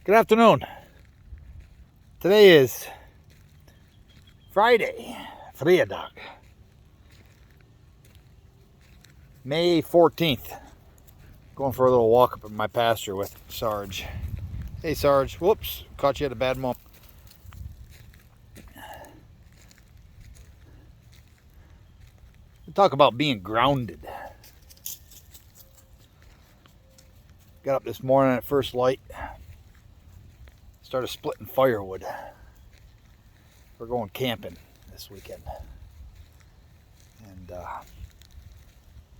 Good afternoon. Today is Friday, Fredag, May 14th. Going for a little walk up in my pasture with Sarge. Hey Sarge, whoops, caught you at a bad moment. We talk about being grounded. Got up this morning at first light. Started splitting firewood. We're going camping this weekend. And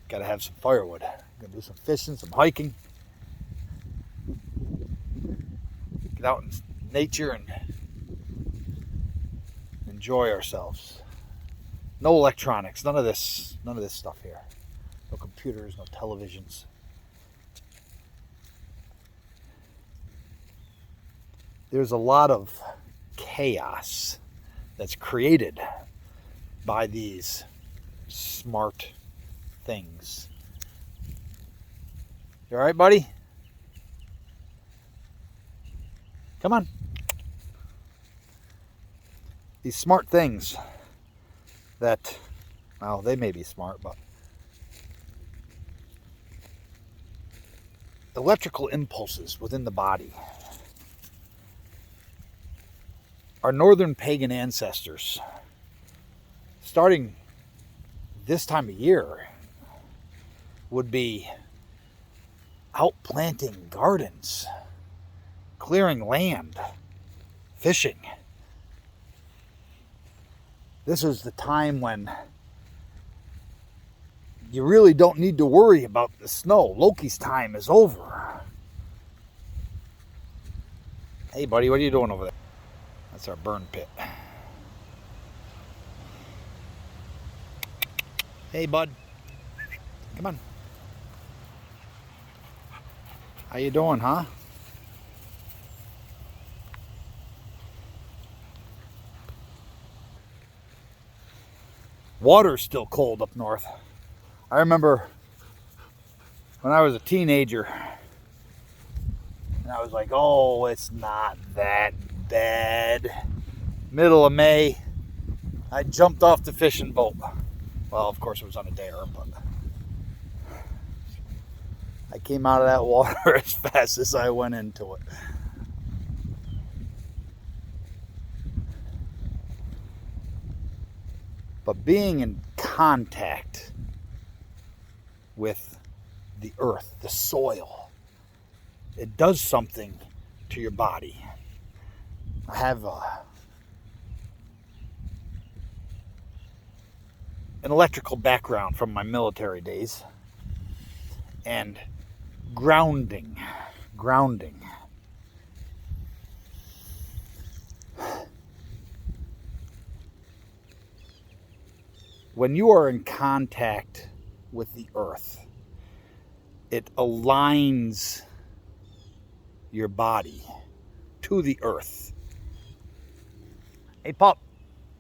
gotta have some firewood. Gonna do some fishing, some hiking. Get out in nature and enjoy ourselves. No electronics, none of this stuff here. No computers, no televisions. There's a lot of chaos that's created by these smart things. You all right, buddy? Come on. These smart things that, well, they may be smart, but electrical impulses within the body. Our northern pagan ancestors, starting this time of year, would be out planting gardens, clearing land, fishing. This is the time when you really don't need to worry about the snow. Loki's time is over. Hey buddy, what are you doing over there? That's our burn pit. Hey, bud. Come on. How you doing, huh? Water's still cold up north. I remember when I was a teenager, and I was like, oh, it's not that bad. Middle of May, I jumped off the fishing boat. Well, of course it was on a dare, but I came out of that water as fast as I went into it. But being in contact with the earth, the soil, it does something to your body. I have an electrical background from my military days, and grounding. When you are in contact with the earth, it aligns your body to the earth. Hey, pup,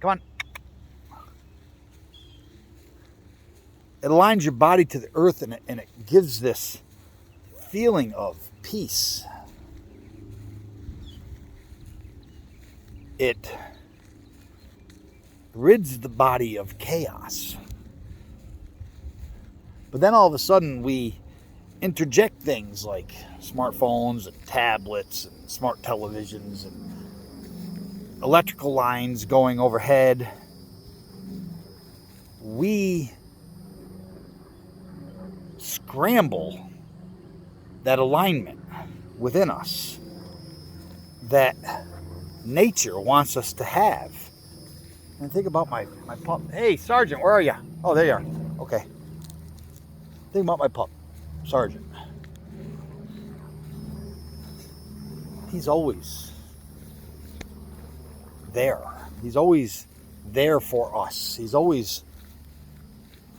come on. It aligns your body to the earth, and it gives this feeling of peace. It rids the body of chaos. But then all of a sudden we interject things like smartphones and tablets and smart televisions and electrical lines going overhead. We scramble that alignment within us that nature wants us to have. And think about my pup. Hey, Sergeant, where are you? Oh, there you are. Okay. Think about my pup, Sergeant. He's always there. He's always there for us. He's always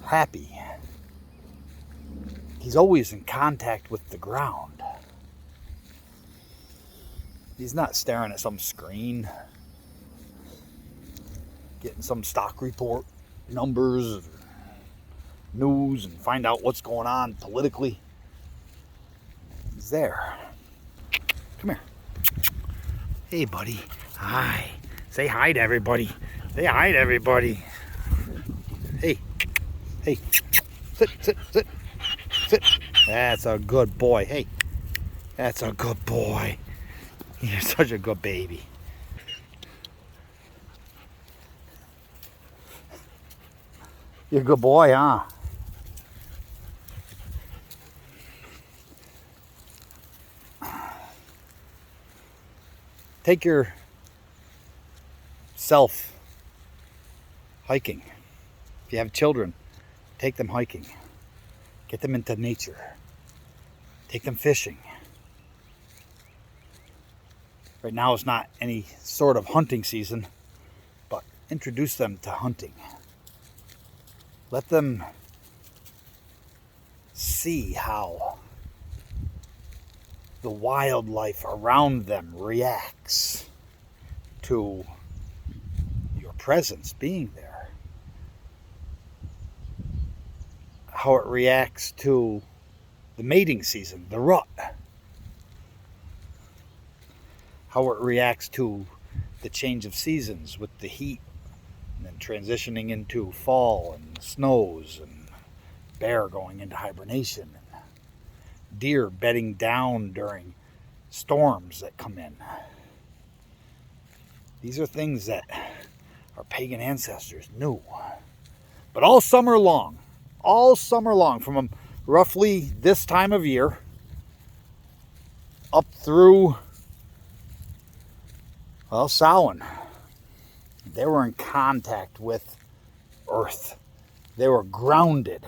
happy. He's always in contact with the ground. He's not staring at some screen, getting some stock report, numbers, news, and find out what's going on politically. He's there. Come here. Hey, buddy. Hi. Say hi to everybody. Say hi to everybody. Hey. Hey. Sit, sit, sit, sit. That's a good boy. Hey. That's a good boy. You're such a good baby. You're a good boy, huh? Take yourself hiking. If you have children, take them hiking. Get them into nature. Take them fishing. Right now it's not any sort of hunting season, but introduce them to hunting. Let them see how the wildlife around them reacts to your presence being there. How it reacts to the mating season, the rut. How it reacts to the change of seasons with the heat and then transitioning into fall and snows and bear going into hibernation and deer bedding down during storms that come in. These are things that our pagan ancestors knew. But all summer long, from roughly this time of year up through, well, Samhain, they were in contact with Earth. They were grounded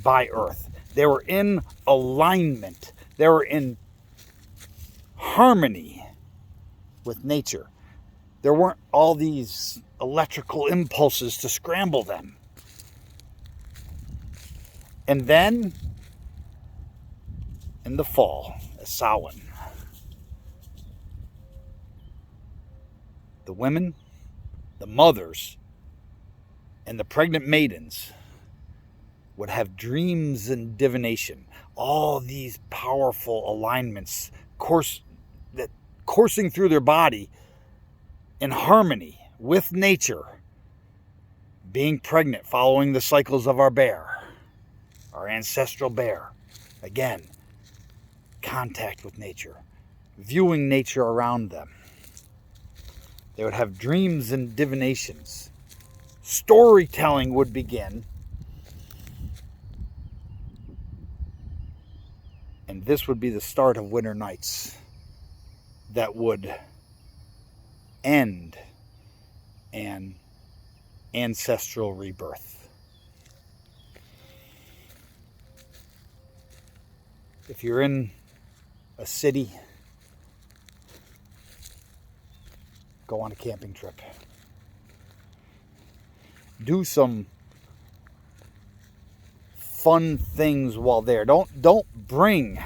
by Earth. They were in alignment. They were in harmony with nature. There weren't all these electrical impulses to scramble them. And then, in the fall, at Samhain, the women, the mothers, and the pregnant maidens would have dreams and divination. All these powerful alignments coursing through their body in harmony with nature, being pregnant, following the cycles of our bear, our ancestral bear. Again, contact with nature, viewing nature around them. They would have dreams and divinations. Storytelling would begin. And this would be the start of winter nights that would end an ancestral rebirth. If you're in a city, go on a camping trip. Do some fun things while there. Don't bring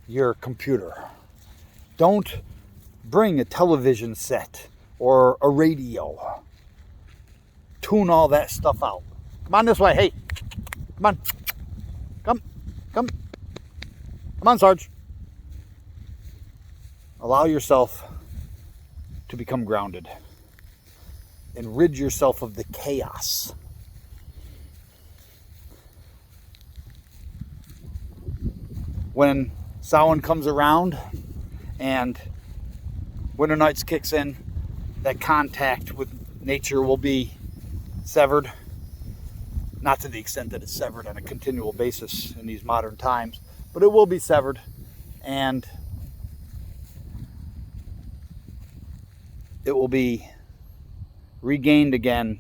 your computer. Don't bring a television set or a radio. Tune all that stuff out. Come on this way. Hey, come on. Come on, Sarge. Allow yourself to become grounded and rid yourself of the chaos. When Samhain comes around and winter nights kicks in, that contact with nature will be severed. Not to the extent that it's severed on a continual basis in these modern times, but it will be severed, and it will be regained again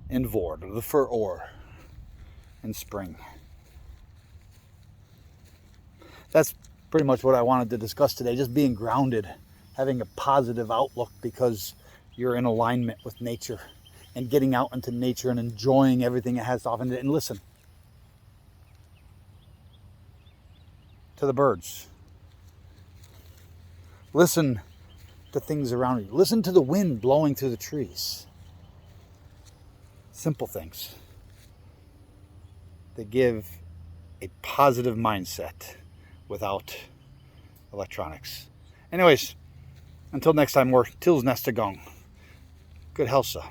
in Vord, or the Fur in spring. That's pretty much what I wanted to discuss today, just being grounded, having a positive outlook because you're in alignment with nature and getting out into nature and enjoying everything it has to offer. And listen to the birds. Listen to things around you. Listen to the wind blowing through the trees. Simple things that give a positive mindset without electronics. Anyways, until next time, we're Tills Nesta Gong. Good health, sir.